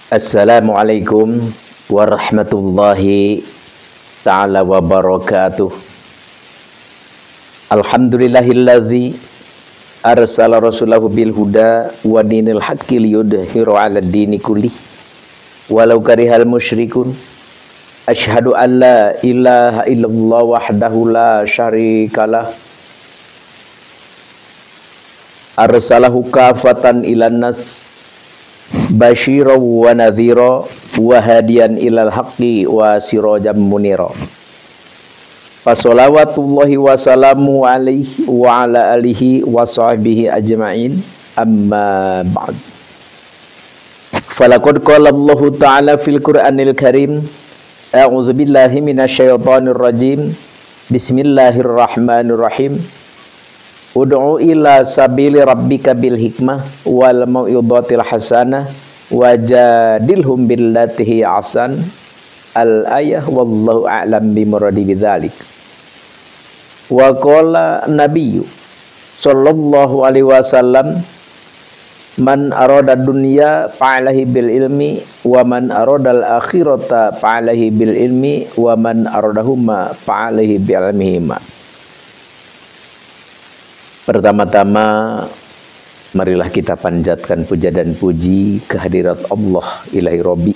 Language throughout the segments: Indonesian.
Assalamualaikum warahmatullahi ta'ala wabarakatuh. Alhamdulillahilladzi arsala rasulahu bil huda wa dinil haqqi liyudhiru 'ala dini kullih walau karihal musyrikun. Asyhadu an la ilaha illallah wahdahu la syarikalah. Arsalahu kafatan ilan nas basyira wa nadhira wa hadiyan ilal haqqi wa sirajan munira. Fasholawatullahi wa salamu alaihi wa ala alihi wa sahbihi ajma'in, amma ba'd. Falaqad qala Allah ta'ala fil Qur'anil Karim, a'udzu billahi minasyaitonir rajim. Bismillahirrahmanirrahim. Ud'u ila sabili rabbika bil hikmah wal mau'izatil hasanah wajadilhum billati hiya ahsan. Al-ayah wallahu a'lam bimuradi bidzalik. Wa qala nabiyyu sallallahu alaihi wasallam, man arada dunya fa'alahi bil ilmi wa man arada al akhirata fa'alahi bil ilmi wa man aradahuma fa'alahi bil ilmihima. Pertama-tama marilah kita panjatkan puja dan puji kehadirat Allah ilahi Rabbi,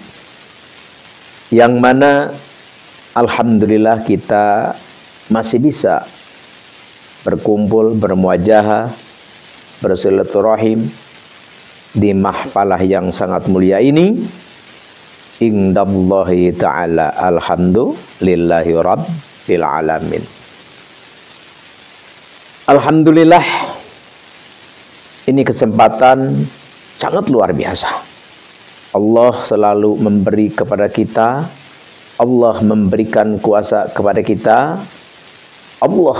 yang mana alhamdulillah kita masih bisa berkumpul, bermuajahah, bersilaturahim di mahfalah yang sangat mulia ini. Indallahi ta'ala alhamdulillahi rabbil alamin. Alhamdulillah, ini kesempatan sangat luar biasa. Allah selalu memberi kepada kita, Allah memberikan kuasa kepada kita, Allah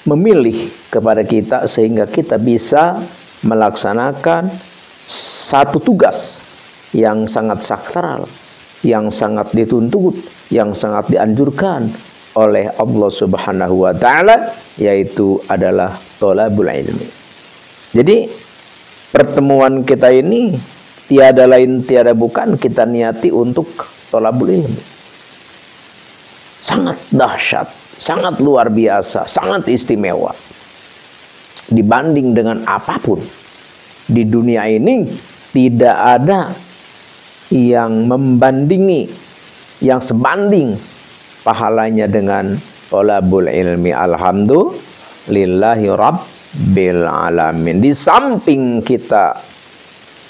memilih kepada kita sehingga kita bisa melaksanakan satu tugas yang sangat sakral, yang sangat dituntut, yang sangat dianjurkan oleh Allah Subhanahu wa ta'ala, yaitu adalah thalabul ilmi. Jadi pertemuan kita ini tiada lain tiada bukan kita niati untuk thalabul ilmi. Sangat dahsyat, sangat luar biasa, sangat istimewa. Dibanding dengan apapun di dunia ini, tidak ada yang membandingi, yang sebanding pahalanya dengan thalabul ilmi. Alhamdulillahi rabbil alamin. Di samping kita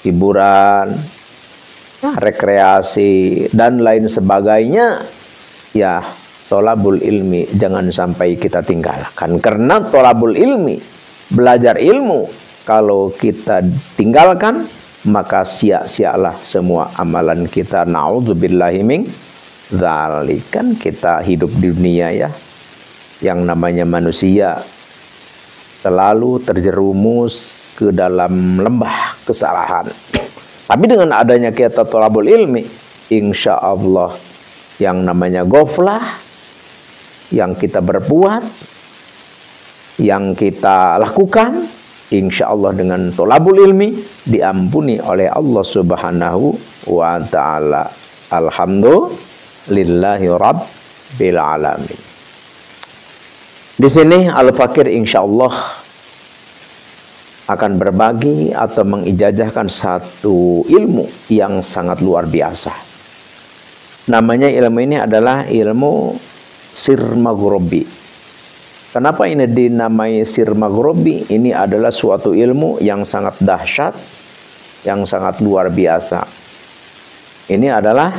hiburan, rekreasi dan lain sebagainya, ya thalabul ilmi jangan sampai kita tinggalkan. Karena thalabul ilmi, belajar ilmu, kalau kita tinggalkan maka sia-sialah semua amalan kita. Na'udzubillahi min dzalik. Kan kita hidup di dunia ya, yang namanya manusia selalu terjerumus ke dalam lembah kesalahan. Tapi dengan adanya kita thalabul ilmi, insya Allah yang namanya ghaflah, yang kita berbuat, yang kita lakukan, insya Allah dengan thalabul ilmi diampuni oleh Allah Subhanahu wa ta'ala. Alhamdulillahi rabbil alamin. Di sini Al-Fakir insya Allah akan berbagi atau mengijazahkan satu ilmu yang sangat luar biasa. Namanya ilmu ini adalah ilmu sir maghrobi. Kenapa ini dinamai sir maghrobi? Ini adalah suatu ilmu yang sangat dahsyat, yang sangat luar biasa. Ini adalah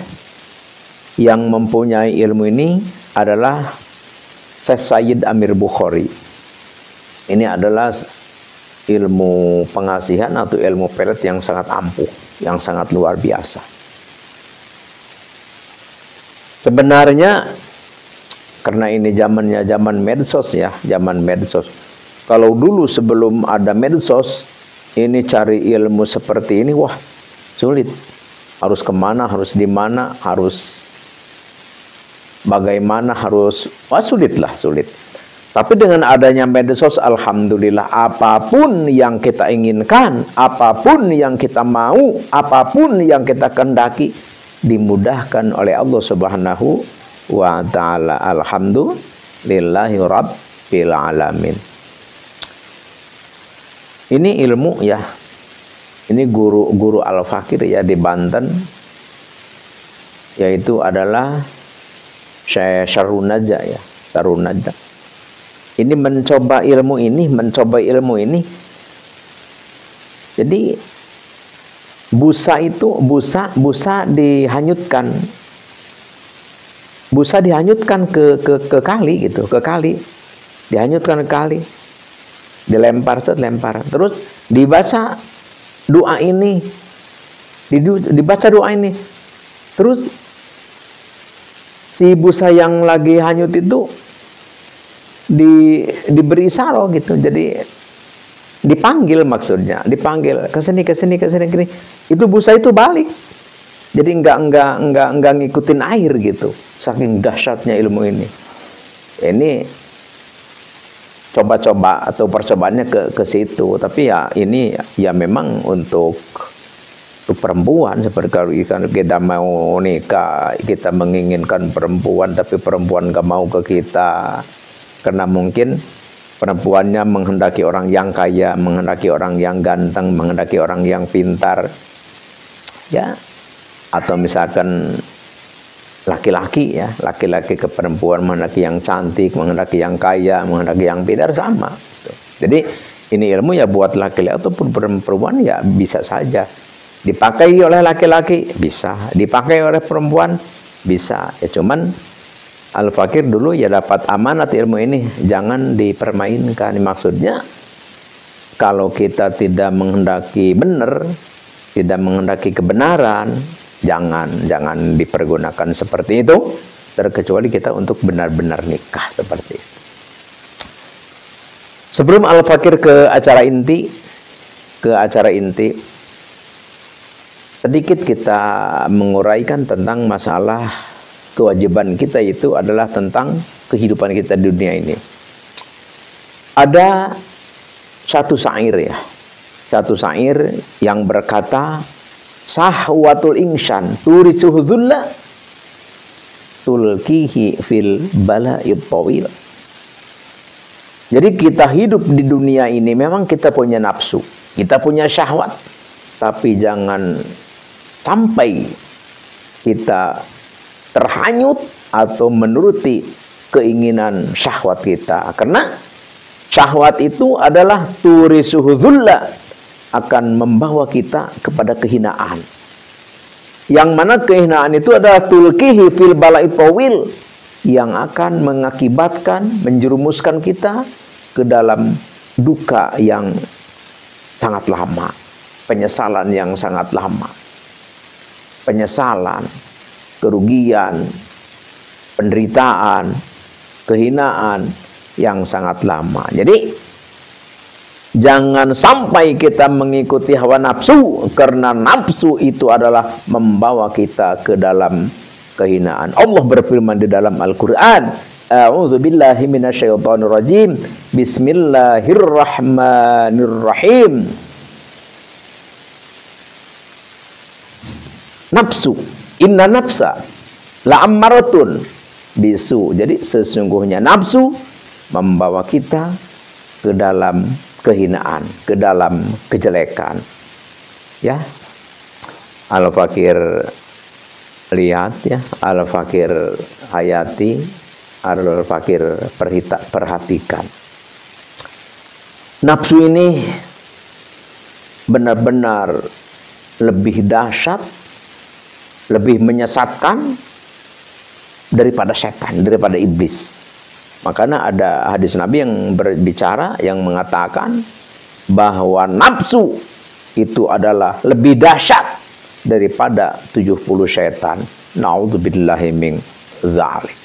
yang mempunyai ilmu ini adalah Syekh Sayyid Amir Bukhari. Ini adalah ilmu pengasihan atau ilmu pelet yang sangat ampuh, yang sangat luar biasa. Sebenarnya karena ini zamannya zaman medsos ya, zaman medsos. Kalau dulu sebelum ada medsos, ini cari ilmu seperti ini, wah sulit. Harus kemana, harus di mana, harus bagaimana, harus, wah sulit lah, sulit. Tapi dengan adanya medsos, alhamdulillah, apapun yang kita inginkan, apapun yang kita mau, apapun yang kita kehendaki, dimudahkan oleh Allah Subhanahu wa ta'ala. Alhamdulillahi rabbil alamin. Ini ilmu ya. Ini guru Al-Fakir ya di Banten, yaitu adalah Syekh Sarunaja ya, Sarunaja. Ini mencoba ilmu ini. Jadi busa itu dihanyutkan. Busa dihanyutkan ke kali gitu, ke kali. Dihanyutkan ke kali. Dilempar. Terus dibaca doa ini. Dibaca doa ini. Terus si busa yang lagi hanyut itu diberi isyarat gitu, jadi dipanggil, maksudnya dipanggil ke sini. Itu busa itu balik, jadi enggak ngikutin air gitu, saking dahsyatnya ilmu ini. Ini coba-coba atau percobaannya ke situ. Tapi ya ini ya memang untuk perempuan, seperti kalau kita mau nikah, kita menginginkan perempuan tapi perempuan gak mau ke kita. Karena mungkin perempuannya menghendaki orang yang kaya, menghendaki orang yang ganteng, menghendaki orang yang pintar. Ya. Atau misalkan laki-laki ya, laki-laki ke perempuan menghendaki yang cantik, menghendaki yang kaya, menghendaki yang pintar, sama. Jadi ini ilmu ya buat laki-laki ataupun perempuan ya bisa saja. Dipakai oleh laki-laki bisa, dipakai oleh perempuan bisa. Ya cuman Al-Fakir dulu ya dapat amanat ilmu ini, jangan dipermainkan. Maksudnya kalau kita tidak menghendaki benar, tidak menghendaki kebenaran, jangan dipergunakan seperti itu, terkecuali kita untuk benar-benar nikah seperti itu. Sebelum Al-Fakir ke acara inti, sedikit kita menguraikan tentang masalah kewajiban kita, itu adalah tentang kehidupan kita di dunia ini. Ada satu syair yang berkata, sahwatul insan turisuhu dhulla tulkihi fil bala'id tawil. Jadi kita hidup di dunia ini memang kita punya nafsu, kita punya syahwat, tapi jangan sampai kita terhanyut atau menuruti keinginan syahwat kita. Karena syahwat itu adalah turisuhu dhulla, akan membawa kita kepada kehinaan. Yang mana kehinaan itu adalah tulkihi fil bala'id tawil, yang akan mengakibatkan, menjerumuskan kita ke dalam duka yang sangat lama, penyesalan yang sangat lama. Penyesalan, kerugian, penderitaan, kehinaan yang sangat lama. Jadi jangan sampai kita mengikuti hawa nafsu, karena nafsu itu adalah membawa kita ke dalam kehinaan. Allah berfirman di dalam Al-Qur'an, a'udzubillahi minasyaitonirrajim, bismillahirrahmanirrahim. Nafsu, inna nafsa la'ammaratun bisu. Jadi sesungguhnya nafsu membawa kita ke dalam kehinaan, ke dalam kejelekan. Ya. Al-Fakir lihat ya, Al-Fakir hayati, Al-Fakir perhatikan. Nafsu ini benar-benar lebih dahsyat, lebih menyesatkan daripada setan, daripada iblis. Makanya ada hadis Nabi yang berbicara, yang mengatakan bahwa nafsu itu adalah lebih dahsyat daripada 70 setan. Na'udzubillahi min dzalik.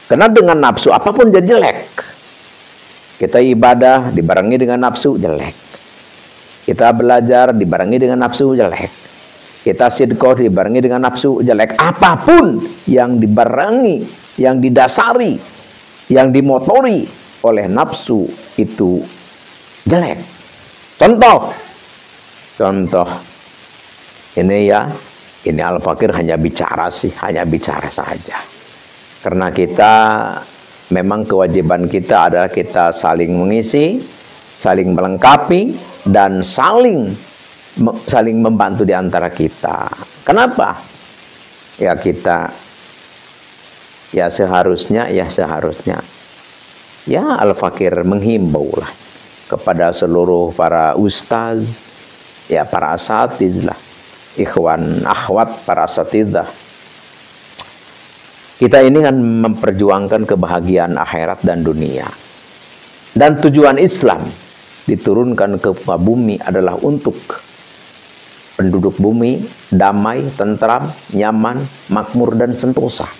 Karena dengan nafsu apapun jadi jelek. Kita ibadah dibarengi dengan nafsu, jelek. Kita belajar dibarengi dengan nafsu, jelek. Kita sidqoh dibarengi dengan nafsu, jelek. Apapun yang dibarengi, yang didasari, yang dimotori oleh nafsu itu jelek. Contoh ini ya, ini Al-Fakir hanya bicara saja. Karena kita memang kewajiban kita adalah kita saling mengisi, saling melengkapi, dan saling membantu di antara kita. Kenapa? Ya kita seharusnya ya Al-Fakir menghimbau lah kepada seluruh para ustaz, ya para asatidzah, ikhwan akhwat para asatidzah. Kita ini kan memperjuangkan kebahagiaan akhirat dan dunia. Dan tujuan Islam diturunkan ke bumi adalah untuk penduduk bumi damai, tentram, nyaman, makmur, dan sentosa.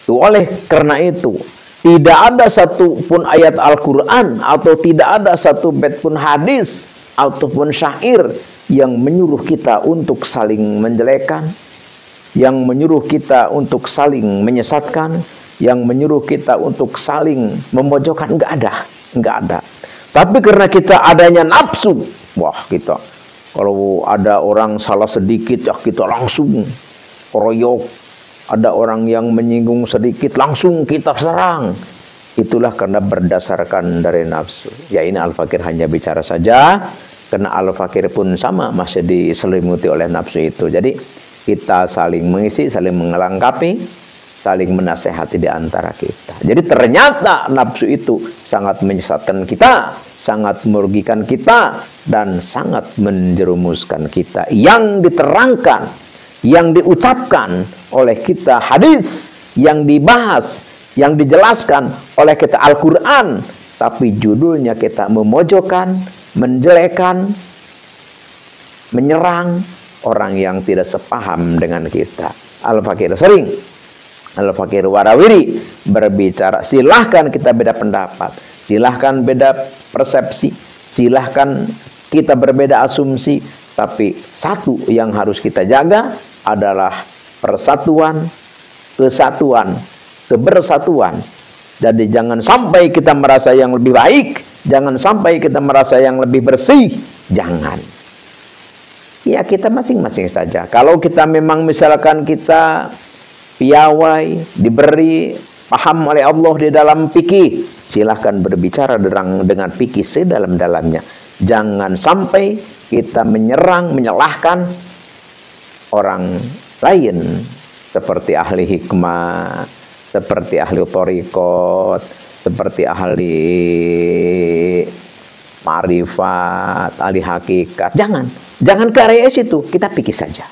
Oleh karena itu, tidak ada satu pun ayat Al-Quran atau tidak ada satu bait pun hadis ataupun syair yang menyuruh kita untuk saling menjelekkan, yang menyuruh kita untuk saling menyesatkan, yang menyuruh kita untuk saling memojokkan. Enggak ada. Tapi karena kita adanya nafsu, kita kalau ada orang salah sedikit ya kita langsung royok, ada orang yang menyinggung sedikit langsung kita serang. Itulah karena berdasarkan dari nafsu. Ya ini Al-Fakir hanya bicara saja, karena Al-Fakir pun sama masih diselimuti oleh nafsu itu. Jadi kita saling mengisi, saling melengkapi, saling menasehati di antara kita. Jadi ternyata nafsu itu sangat menyesatkan kita, sangat merugikan kita, dan sangat menjerumuskan kita. Yang diterangkan, yang diucapkan oleh kita hadis, yang dibahas, yang dijelaskan oleh kita Al-Quran, tapi judulnya kita memojokkan, menjelekan, menyerang orang yang tidak sepaham dengan kita. Al-Fakir sering, Al-Fakir warawiri berbicara, silahkan kita beda pendapat, silahkan beda persepsi, silahkan kita berbeda asumsi, tapi satu yang harus kita jaga adalah persatuan, kesatuan, kebersatuan. Jadi jangan sampai kita merasa yang lebih baik, jangan sampai kita merasa yang lebih bersih, jangan. Ya kita masing-masing saja. Kalau kita memang misalkan kita piawai, diberi paham oleh Allah di dalam fikih, silahkan berbicara dengan fikih sedalam-dalamnya. Jangan sampai kita menyerang, menyalahkan orang lain, seperti ahli hikmah, seperti ahli thariqat, seperti ahli ma'rifat, ahli hakikat. Jangan ke area situ, kita pikir saja.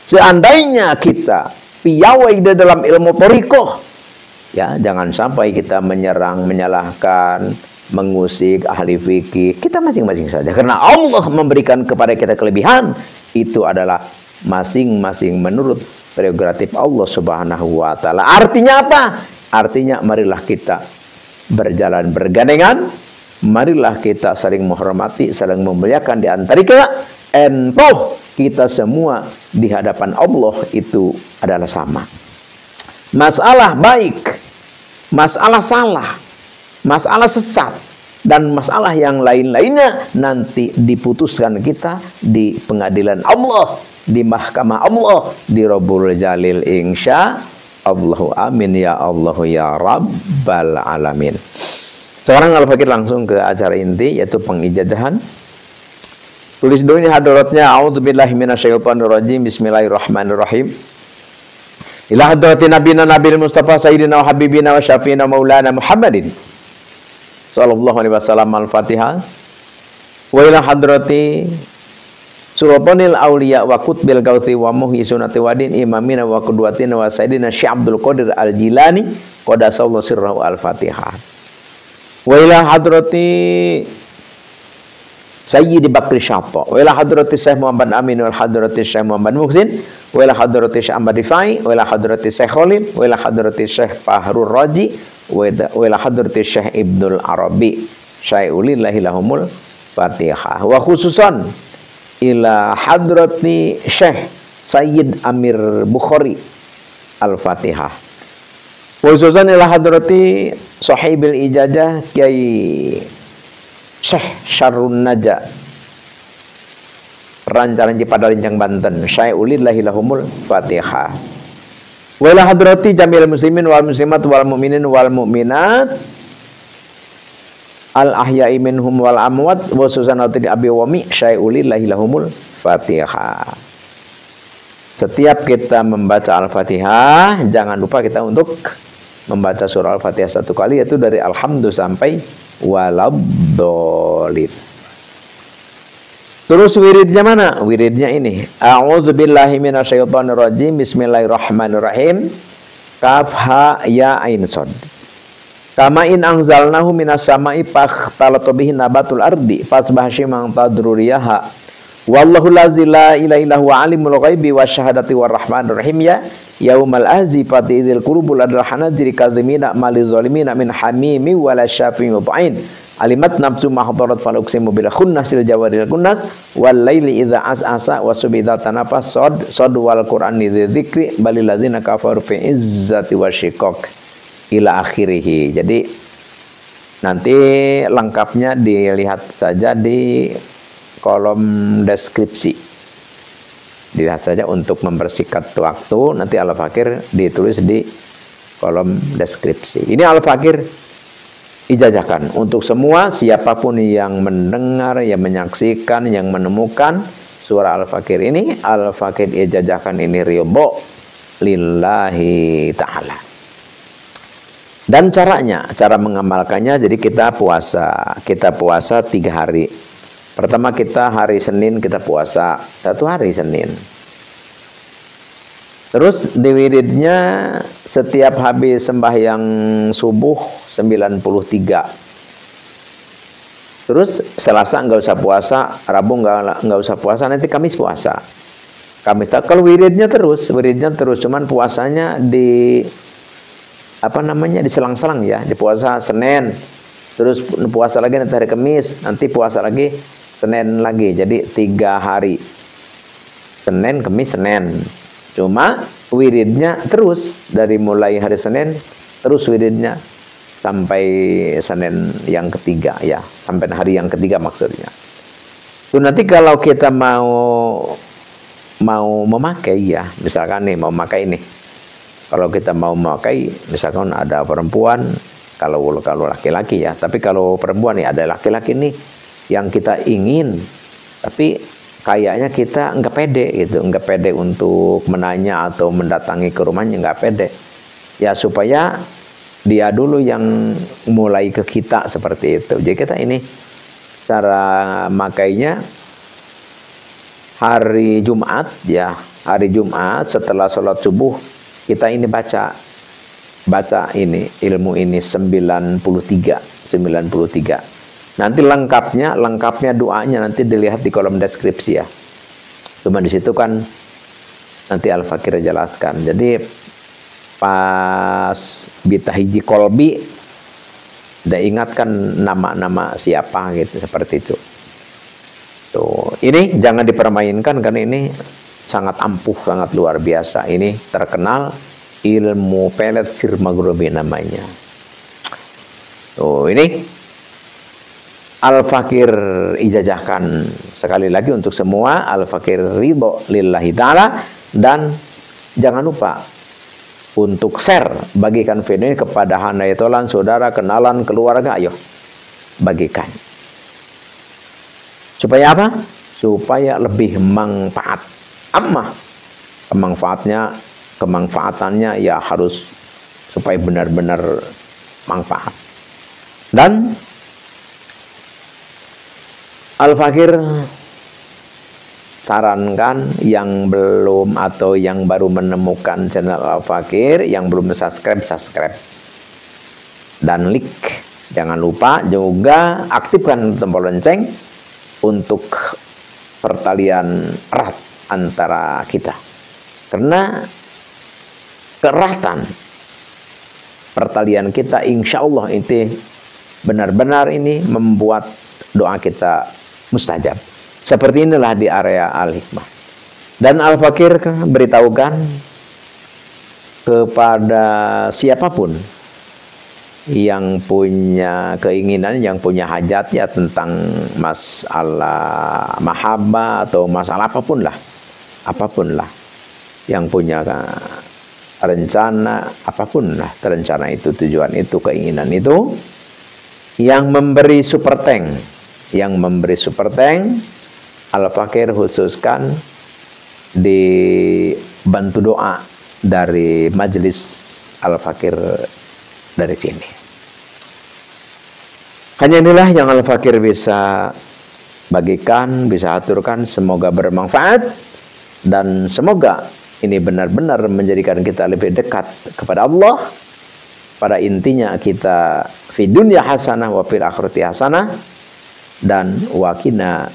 Seandainya kita piawai di dalam ilmu thariqah, ya jangan sampai kita menyerang, menyalahkan, mengusik ahli fikih. Kita masing-masing saja, karena Allah memberikan kepada kita kelebihan, itu adalah masing-masing menurut prerogatif Allah Subhanahu wa taala. Artinya apa? Artinya marilah kita berjalan bergandengan, marilah kita saling menghormati, saling memuliakan di antara kita. Entoh kita semua di hadapan Allah itu adalah sama. Masalah baik, masalah salah, masalah sesat, dan masalah yang lain-lainnya nanti diputuskan kita di pengadilan Allah, di mahkamah Allah, di Rabbul Jalil, insya Allahu amin ya Allah ya Rabbal alamin. Sekarang Al-Fakir langsung ke acara inti, yaitu pengijazahan. Tulis dulu ini hadaratnya. A'udzubillahi minasyaitonirrajim. Bismillahirrahmanirrahim. Ila hadratin nabiyina nabil mustafa sayyidina wa habibina wa syafiina maulana Muhammadin sallallahu alaihi wasallam. Al-Fatihah. Wa ila hadrati Sultanil Auliya wa Qutbil Gauthi wa Muhyi Sunati Wadin imamina wa qudwatina wa sayyidina Syekh Abdul Qadir Al-Jilani qadasallahu sirrahu. Al-Fatihah. Wa ila hadrati Sayyidi Bakri Syatta wa ila hadrati Syekh Muhammad Amin wal hadrati Syekh Muhammad Muhsin wa ila hadrati Syekh Ahmad Rifai wa ila hadrati Syekh Khalil wa ila hadrati Syekh Fahrur Raji wa ila hadrati Syekh Ibnul Arabi syai'ulillahi lahumul Fatihah. Wa khususan ila hadrati Syekh Sayyid Amir Bukhari. Al-Fatihah. Khususan ila hadrati sahibil ijazah Kiai Syekh Syarrun Naja Rancaran Cipada Lincang Banten. Syai'ulillahi lahumul Fatihah. Wa ila hadrati jamil muslimin wal muslimat wal mu'minin wal mu'minat al ahya'i minhum wal amwat wa susanati abi wami syai'ulillahi lahumul Fatihah. Setiap kita membaca Al-Fatihah, jangan lupa kita untuk membaca surah Al-Fatihah satu kali, yaitu dari Alhamdulillah sampai Waladdallin. Terus wiridnya mana? Wiridnya ini. A'udzubillahi minasyaitonirrajim. Bismillahirrahmanirrahim. Kaf ha ya ain shad. Kama in anzalnahu minas sama'i fakhtalata bihi nabatul ardi fasbaha shimang tadruriyaha. Wallahu lazi la ilaha illa huwa alimul ghaibi wasyahadati warrahmanir rahim ya yaumal azifati idzil qulubul ladal hanajiri kadzimina maliz zalimina min hamimi wala syafi'in mub'in alimat nafsu mahdarat faluksimu bil khunnasil jawaril kunnas wal laili idza as'asa wasubhi idza tanafas sad wal qur'ani dzikri balil ladzina kafaru fi izzati wasyiqaq ila akhirih. Jadi nanti lengkapnya dilihat saja di kolom deskripsi. Dilihat saja untuk mempersingkat waktu, nanti Al-Fakir ditulis di kolom deskripsi. Ini Al-Fakir ijazahkan untuk semua siapapun yang mendengar, yang menyaksikan, yang menemukan surah Al-Fakir ini. Al-Fakir ijazahkan ini ridho lillahi ta'ala. Dan caranya, cara mengamalkannya, jadi kita puasa 3 hari. Pertama kita hari Senin kita puasa 1 hari Senin. Terus di wiridnya setiap habis sembahyang subuh 93. Terus Selasa nggak usah puasa, Rabu nggak usah puasa, nanti Kamis puasa. Kalau wiridnya terus, cuman puasanya di diselang-selang ya, di puasa Senin, terus puasa lagi nanti hari Kamis, nanti puasa lagi Senin lagi, jadi 3 hari, Senin, Kamis, Senin. Cuma wiridnya terus dari mulai hari Senin terus wiridnya sampai Senin yang ketiga ya, sampai hari yang ketiga maksudnya. Tuh nanti kalau kita mau memakai ya, misalkan nih mau memakai nih, kalau kita mau memakai, misalkan ada perempuan, kalau laki-laki ya, tapi kalau perempuan ya ada laki-laki nih yang kita ingin, tapi kayaknya kita nggak pede gitu, nggak pede untuk menanya atau mendatangi ke rumahnya, nggak pede. Ya supaya dia dulu yang mulai ke kita seperti itu. Jadi kita ini cara makainya hari Jumat ya, hari Jumat setelah sholat subuh kita ini baca ini ilmu ini 93. Nanti lengkapnya doanya nanti dilihat di kolom deskripsi ya. Cuma di situ kan nanti Al-Fakir jelaskan. Jadi pas bitahiji kolbi udah ingatkan nama-nama siapa gitu, seperti itu. Tuh, ini jangan dipermainkan karena ini sangat ampuh, sangat luar biasa. Ini terkenal ilmu pelet sir maghribi namanya. Tuh, ini Al-Fakir ijazahkan sekali lagi untuk semua. Al-Fakir ridho lillahi ta'ala. Dan jangan lupa untuk share, bagikan video ini kepada handayatolan, saudara, kenalan, keluarga. Ayo bagikan. Supaya apa? Supaya lebih manfaat. Amma kemanfaatannya ya harus supaya benar-benar manfaat. Dan Al-Fakir sarankan yang belum atau yang baru menemukan channel Al-Fakir, yang belum subscribe dan like. Jangan lupa juga aktifkan tombol lonceng untuk pertalian erat antara kita. Karena keeratan pertalian kita insya Allah itu benar-benar ini membuat doa kita mustajab. Seperti inilah di area Al-Hikmah. Dan Al-Fakir beritahukan kepada siapapun yang punya keinginan, yang punya hajat ya tentang masalah mahabbah atau masalah apapun lah, yang punya rencana apapun lah, rencana itu, tujuan itu, keinginan itu, yang memberi super tank, Al-Fakir khususkan dibantu doa dari majelis Al-Fakir dari sini. Hanya inilah yang Al-Fakir bisa bagikan, bisa aturkan, semoga bermanfaat dan semoga ini benar-benar menjadikan kita lebih dekat kepada Allah. Pada intinya kita fi dunya hasanah wa fil akhirati hasanah dan waqina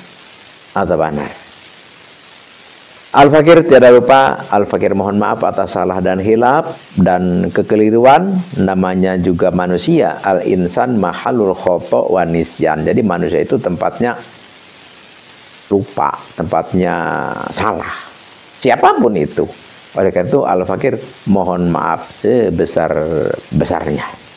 adzabannar. Al-Fakir tiada lupa, Al-Fakir mohon maaf atas salah dan hilaf dan kekeliruan. Namanya juga manusia, al-insan mahalul khata' wa nisyan. Jadi manusia itu tempatnya lupa, tempatnya salah, siapapun itu. Oleh karena itu Al-Fakir mohon maaf sebesar-besarnya.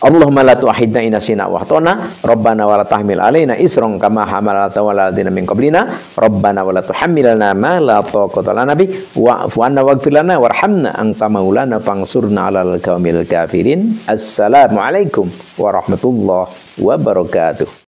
Allahumma la tu'ahidna in nasina wa akhtana, Rabbana wa la tahmil alaina isran kama hamalta 'alal ladzina min qablina, Rabbana wa la tuhammilna ma la taqata lana bi, wa'fu 'anna waghfir lana warhamna anta maulana fansurna 'alal qaumil kafirin. Assalamualaikum warahmatullahi wabarakatuh.